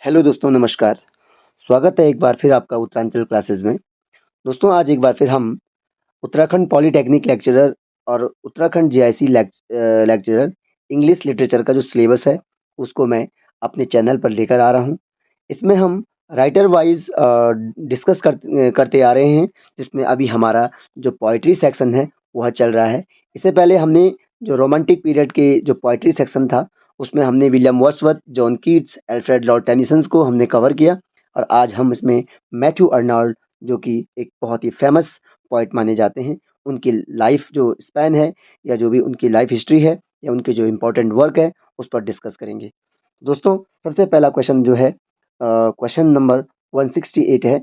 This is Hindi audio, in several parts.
हेलो दोस्तों, नमस्कार। स्वागत है एक बार फिर आपका उत्तरांचल क्लासेस में। दोस्तों, आज एक बार फिर हम उत्तराखंड पॉलिटेक्निक लेक्चरर और Uttarakhand GIC lecturer English literature का जो सिलेबस है, उसको मैं अपने चैनल पर लेकर आ रहा हूँ। इसमें हम राइटर वाइज़ डिस्कस करते आ रहे हैं, जिसमें अभी हमारा जो पोएट्री सेक्शन है, वह चल रहा है। इससे पहले हमने जो रोमांटिक पीरियड के जो पोएट्री सेक्शन था, उसमें हमने William Wordsworth, John Keats, Alfred Lord Tennyson को हमने कवर किया और आज हम इसमें मैथ्यू अर्नाल्ड, जो कि एक बहुत ही फ़ेमस पोएट माने जाते हैं, उनकी लाइफ़ जो स्पैन है या जो भी उनकी लाइफ़ हिस्ट्री है या उनके जो इम्पोर्टेंट वर्क है, उस पर डिस्कस करेंगे। दोस्तों, सबसे पहला क्वेश्चन जो है क्वेश्चन नंबर 168 है।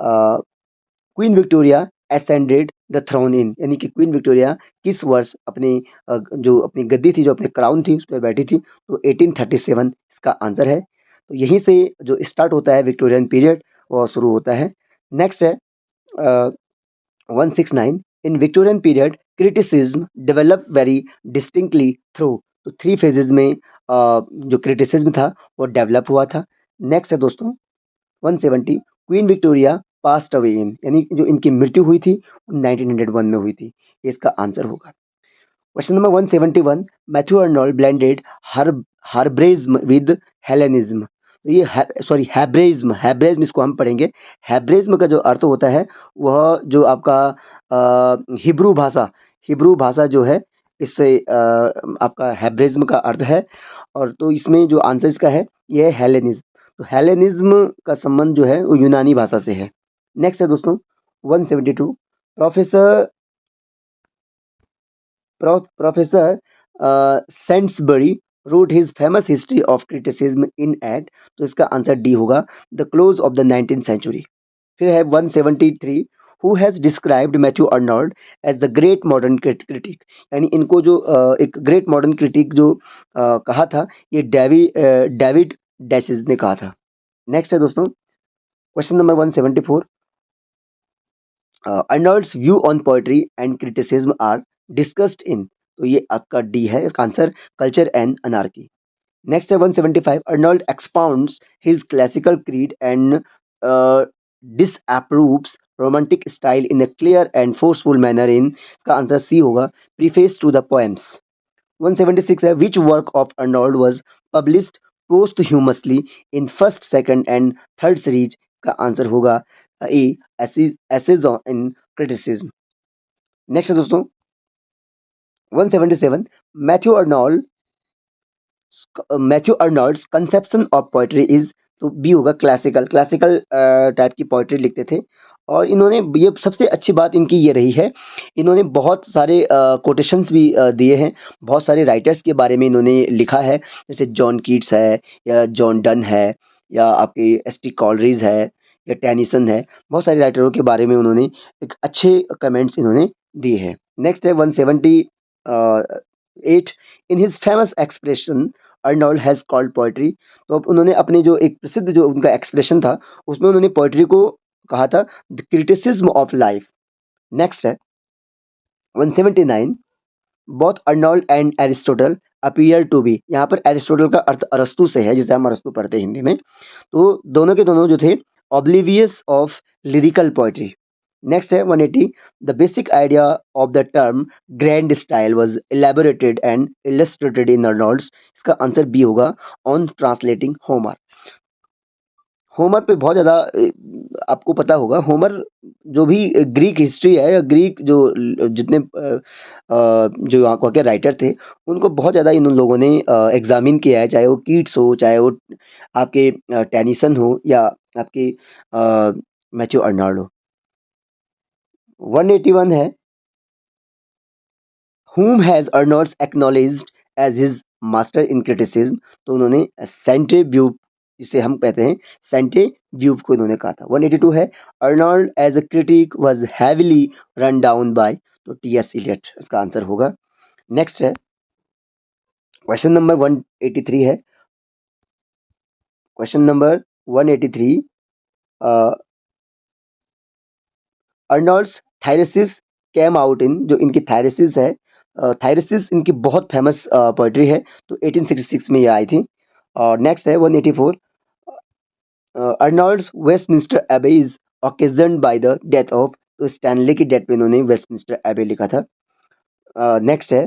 Queen Victoria ascended the throne in, यानी कि क्वीन विक्टोरिया किस वर्ष अपनी जो अपनी गद्दी थी, जो अपनी क्राउन थी, उस पर बैठी थी? तो 1837 इसका आंसर है। तो यहीं से जो स्टार्ट होता है विक्टोरियन पीरियड, वो शुरू होता है। नेक्स्ट है 169। In Victorian period criticism develop very distinctly through. तो थ्री फेजेज में जो क्रिटिसिज्म था वो डेवलप हुआ था। नेक्स्ट है दोस्तों 170। Queen Victoria passed away in, यानी जो इनकी मृत्यु हुई थी 1901 में हुई थी। ये इसका आंसर होगा। Question number 171। Matthew Arnold blended Hebraism with Hellenism. तो ये सॉरी हैब्रेज्म, हैब्रेज्म इसको हम पढ़ेंगे। हैब्रेज्म का जो अर्थ होता है वह जो आपका हिब्रू भाषा जो है, इससे आपका हैब्रेज्म का अर्थ है। और तो इसमें जो आंसर इसका है ये है हेलेनिज्म। तो हेलेनिज्म का संबंध जो है वो यूनानी भाषा से है। नेक्स्ट है दोस्तों 172। Professor professor Saintsbury wrote his famous history of criticism in at। तो इसका आंसर डी होगा, the close of the 19th century. फिर है 173। Who has described Matthew Arnold as the great modern critic, यानी इनको जो एक ग्रेट मॉडर्न क्रिटिक जो कहा था, ये डेविड डैसेस ने कहा था। नेक्स्ट है दोस्तों question number 174। Arnold's view on poetry and criticism are discussed in. तो ये आपका डी है इसका answer, Culture and Anarchy. Next है 175। Arnold expounds his classical creed and disapproves romantic style in a clear and forceful manner in। इसका आंसर सी होगा, preface to the poems। 176 है। which work of Arnold was published posthumously in first, second and third series। का आंसर होगा A, essays in criticism। Next है दोस्तों 177। Matthew Arnold Arnold's conception of poetry is. तो बी होगा, क्लासिकल टाइप की पोएट्री लिखते थे। और इन्होंने ये सबसे अच्छी बात इनकी ये रही है, इन्होंने बहुत सारे कोटेशंस भी दिए हैं, बहुत सारे राइटर्स के बारे में इन्होंने लिखा है, जैसे जॉन कीट्स है या जॉन डन है या आपके एस.टी. कॉलरीज है या टेनिसन है। बहुत सारे राइटरों के बारे में उन्होंने एक अच्छे कमेंट्स इन्होंने दिए हैं। नेक्स्ट है 178। In his famous expression Arnold has called poetry. तो अब उन्होंने अपने जो एक प्रसिद्ध जो उनका एक्सप्रेशन था, उसमें उन्होंने पोएट्री को कहा था the criticism of life. Next है 179। Both Arnold and Aristotle appear to be. यहाँ पर एरिस्टोटल का अर्थ अरस्तु से है, जिसे हम अरस्तु पढ़ते हैं हिंदी में। तो दोनों के दोनों जो थे oblivious of lyrical poetry. Next है 180। The basic idea of the term grand style was elaborated and illustrated in Arnold's. इसका आंसर बी होगा, ऑन ट्रांसलेटिंग होमर। होमर पे बहुत ज़्यादा आपको पता होगा, होमर जो भी ग्रीक हिस्ट्री है या ग्रीक जो जितने जो वहाँ के राइटर थे, उनको बहुत ज़्यादा इन लोगों ने एग्जामिन किया है, चाहे वो कीट्स हो, चाहे वो आपके टेनिसन हो या आपके मैथ्यू अर्नोल्ड हो। 181 है। whom has Arnolds acknowledged as his master in criticism। तो उन्होंने सेंटे ब्यूब, जिसे हम कहते हैं सेंटे ब्यूब को इन्होंने कहा था। 182 है। Arnold as a critic was heavily run down by. तो टी.एस. इलियट इसका आंसर होगा। नेक्स्ट है क्वेश्चन नंबर 183 है। Question number 183। Arnold's Thyrsis came out in. जो इनकी थायरेसिस है, थायरेसिस इनकी बहुत फेमस पोएट्री है, तो 1866 में ये आई थी। और नेक्स्ट है 184। अर्नोल्ड्स वेस्टमिंस्टर एबे is occasioned by the death of, तो स्टैनली की डेथ पे इन्होंने वेस्टमिंस्टर एबे लिखा था। नेक्स्ट है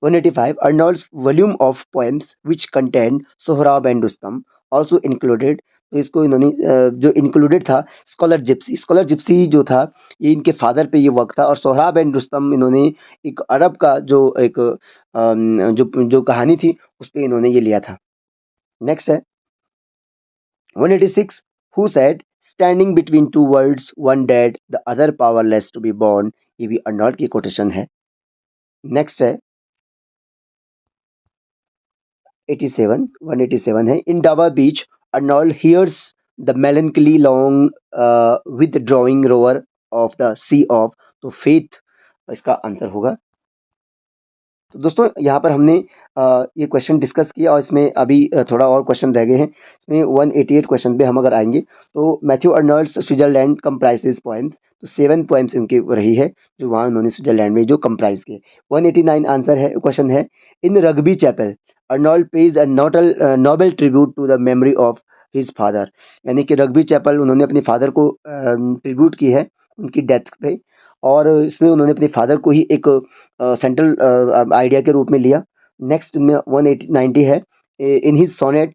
185 Arnold's volume of poems which contained Sohrab and Rustam also included, तो इसको इन्होंने जो इंक्लूडेड था स्कॉलर जिप्सी जो था ये इनके फादर पे ये वर्क था, और सोहराब एंड रुस्तम इन्होंने एक अरब का जो एक जो जो कहानी थी उस पे इन्होंने ये लिया था। नेक्स्ट है 186 Who said standing between two worlds, one dead the other powerless to be born, ये भी अर्नोल्ड की कोटेशन है। नेक्स्ट है 87 187 है in Dover Beach Arnold hears the melancholy long withdrawing roar of the sea of, तो फेथ इसका आंसर होगा। तो दोस्तों यहाँ पर हमने ये क्वेश्चन डिस्कस किया और इसमें अभी थोड़ा और क्वेश्चन रह गए हैं। इसमें 188 क्वेश्चन पे हम अगर आएंगे तो मैथ्यू अर्नोल्ड्स स्विट्जरलैंड कंप्राइजेस पोएम्स, तो 7 पोएम्स इनकी रही है जो वहाँ उन्होंने स्विट्जरलैंड में जो कंप्राइज किए। 189 आंसर है, क्वेश्चन है in Rugby Chapel Arnold pays a noble tribute to the memory of his father, यानी कि रग्बी चैपल उन्होंने अपने फादर को ट्रिब्यूट की है उनकी डेथ पे, और इसमें उन्होंने अपने फादर को ही एक सेंट्रल आइडिया के रूप में लिया। नेक्स्ट में 190 है in his sonnet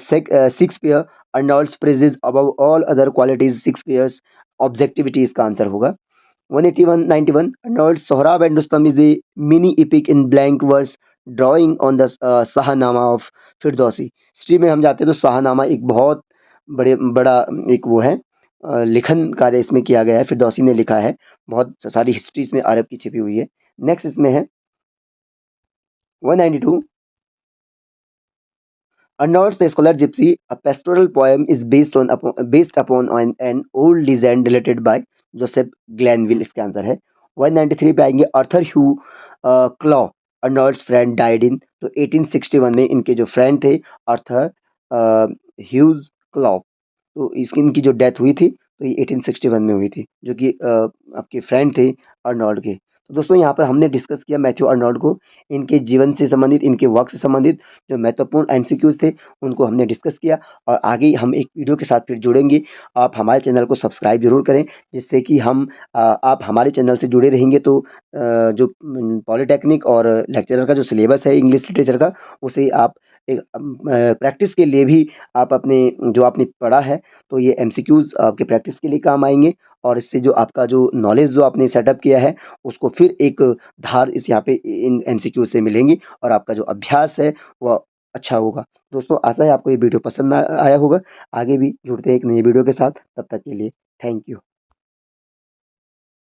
Shakespeare Arnold's praises above all other qualities Shakespeare's objectivity, इसका आंसर होगा। 181 91 Arnold's Sohrab and Rustum is a mini epic in blank verse drawing on the Shahnama of Firdausi. History में हम जाते हैं तो शाहनामा एक बहुत बड़ा एक वो है लिखन कार्य इसमें किया गया है, फिरदौसी ने लिखा है, बहुत सारी हिस्ट्री इसमें अरब की छिपी हुई है। नेक्स्ट इसमें है 192 Arnold's The Scholar Gypsy, a pastoral poem, is based upon an old legend related by Joseph Glanville, इसका आंसर है। 193 पे आएंगे Arthur Hugh Clough, Arnold's friend died in, तो 1861 में इनके जो फ्रेंड थे आर्थर ह्यूज क्लॉ, तो इसकी इनकी जो डेथ हुई थी तो ये 1861 में हुई थी, जो कि आपके फ्रेंड थे अर्नोल्ड के। तो दोस्तों यहाँ पर हमने डिस्कस किया मैथ्यू अर्नोल्ड को, इनके जीवन से संबंधित, इनके वर्क से संबंधित जो महत्वपूर्ण एमसीक्यूज थे उनको हमने डिस्कस किया, और आगे हम एक वीडियो के साथ फिर जुड़ेंगे। आप हमारे चैनल को सब्सक्राइब जरूर करें, जिससे कि हम आप हमारे चैनल से जुड़े रहेंगे तो जो पॉलिटेक्निक और लेक्चरर का जो सिलेबस है इंग्लिश लिटरेचर का, उसे आप एक प्रैक्टिस के लिए भी आप अपने जो आपने पढ़ा है तो ये एमसीक्यूज आपके प्रैक्टिस के लिए काम आएंगे, और इससे जो आपका जो नॉलेज जो आपने सेटअप किया है उसको फिर एक धार इस यहाँ पे इन एमसीक्यू से मिलेंगी, और आपका जो अभ्यास है वह अच्छा होगा। दोस्तों आशा है आपको ये वीडियो पसंद आया होगा। आगे भी जुड़ते हैं एक नई वीडियो के साथ, तब तक के लिए थैंक यू।